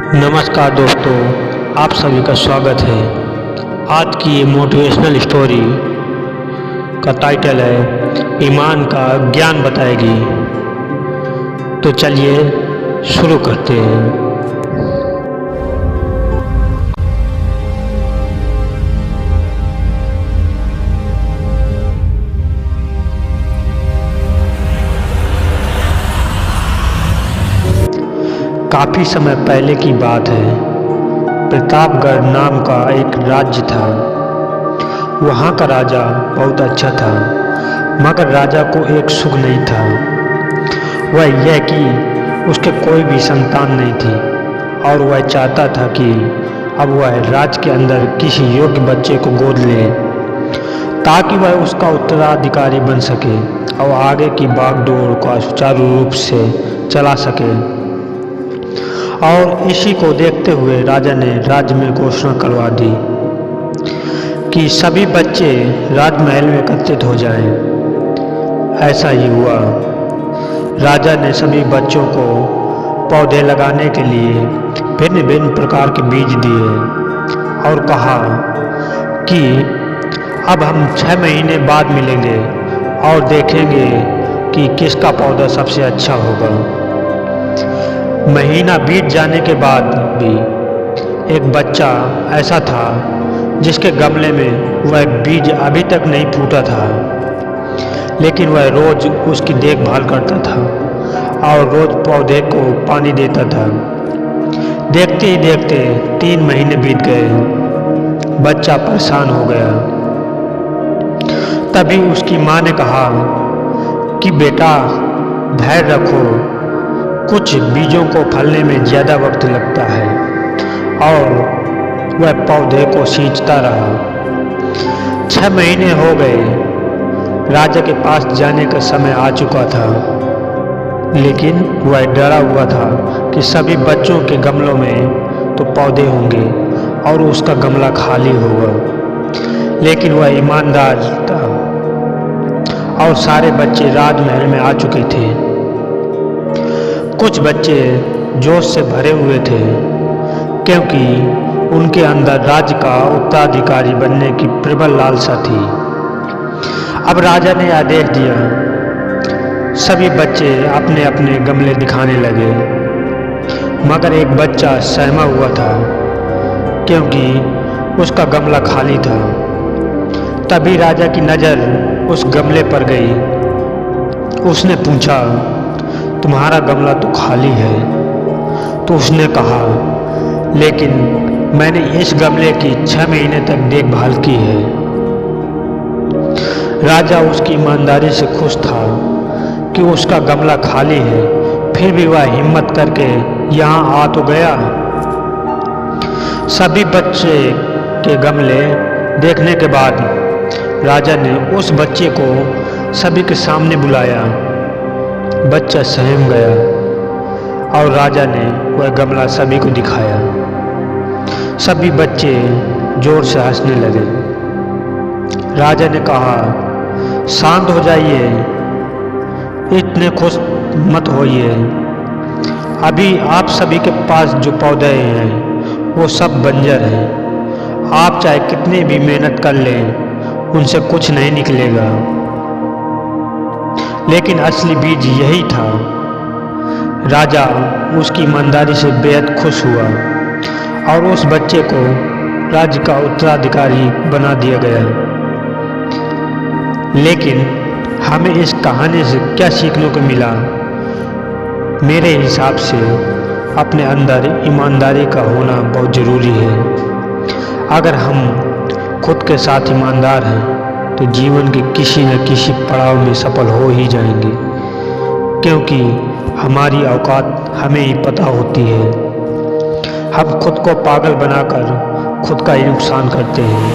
नमस्कार दोस्तों, आप सभी का स्वागत है। आज की ये मोटिवेशनल स्टोरी का टाइटल है ईमान का ज्ञान बताएगी। तो चलिए शुरू करते हैं। काफ़ी समय पहले की बात है। प्रतापगढ़ नाम का एक राज्य था। वहाँ का राजा बहुत अच्छा था, मगर राजा को एक सुख नहीं था। वह यह कि उसके कोई भी संतान नहीं थी और वह चाहता था कि अब वह राज्य के अंदर किसी योग्य बच्चे को गोद ले ताकि वह उसका उत्तराधिकारी बन सके और आगे की बागडोर को सुचारू रूप से चला सके। और इसी को देखते हुए राजा ने राज्य में घोषणा करवा दी कि सभी बच्चे राजमहल में एकत्रित हो जाएं। ऐसा ही हुआ। राजा ने सभी बच्चों को पौधे लगाने के लिए भिन्न भिन्न प्रकार के बीज दिए और कहा कि अब हम 6 महीने बाद मिलेंगे और देखेंगे कि किसका पौधा सबसे अच्छा होगा। महीना बीत जाने के बाद भी एक बच्चा ऐसा था जिसके गमले में वह बीज अभी तक नहीं फूटा था, लेकिन वह रोज उसकी देखभाल करता था और रोज पौधे को पानी देता था। देखते ही देखते 3 महीने बीत गए। बच्चा परेशान हो गया। तभी उसकी माँ ने कहा कि बेटा धैर्य रखो, कुछ बीजों को फलने में ज़्यादा वक्त लगता है। और वह पौधे को सींचता रहा। 6 महीने हो गए। राजा के पास जाने का समय आ चुका था, लेकिन वह डरा हुआ था कि सभी बच्चों के गमलों में तो पौधे होंगे और उसका गमला खाली होगा। लेकिन वह ईमानदार था और सारे बच्चे राजमहल में आ चुके थे। कुछ बच्चे जोश से भरे हुए थे क्योंकि उनके अंदर राज्य का उत्तराधिकारी बनने की प्रबल लालसा थी। अब राजा ने आदेश दिया। सभी बच्चे अपने अपने गमले दिखाने लगे, मगर एक बच्चा सहमा हुआ था क्योंकि उसका गमला खाली था। तभी राजा की नज़र उस गमले पर गई। उसने पूछा, तुम्हारा गमला तो खाली है। तो उसने कहा, लेकिन मैंने इस गमले की 6 महीने तक देखभाल की है। राजा उसकी ईमानदारी से खुश था कि उसका गमला खाली है, फिर भी वह हिम्मत करके यहाँ आ तो गया। सभी बच्चे के गमले देखने के बाद राजा ने उस बच्चे को सभी के सामने बुलाया। बच्चा सहम गया और राजा ने वह गमला सभी को दिखाया। सभी बच्चे जोर से हंसने लगे। राजा ने कहा, शांत हो जाइए, इतने खुश मत होइए। अभी आप सभी के पास जो पौधे हैं वो सब बंजर हैं। आप चाहे कितनी भी मेहनत कर लें, उनसे कुछ नहीं निकलेगा। लेकिन असली बीज यही था। राजा उसकी ईमानदारी से बेहद खुश हुआ और उस बच्चे को राज्य का उत्तराधिकारी बना दिया गया। लेकिन हमें इस कहानी से क्या सीखने को मिला? मेरे हिसाब से अपने अंदर ईमानदारी का होना बहुत ज़रूरी है। अगर हम खुद के साथ ईमानदार हैं तो जीवन के किसी न किसी पड़ाव में सफल हो ही जाएंगे, क्योंकि हमारी औकात हमें ही पता होती है। हम खुद को पागल बनाकर खुद का ही नुकसान करते हैं।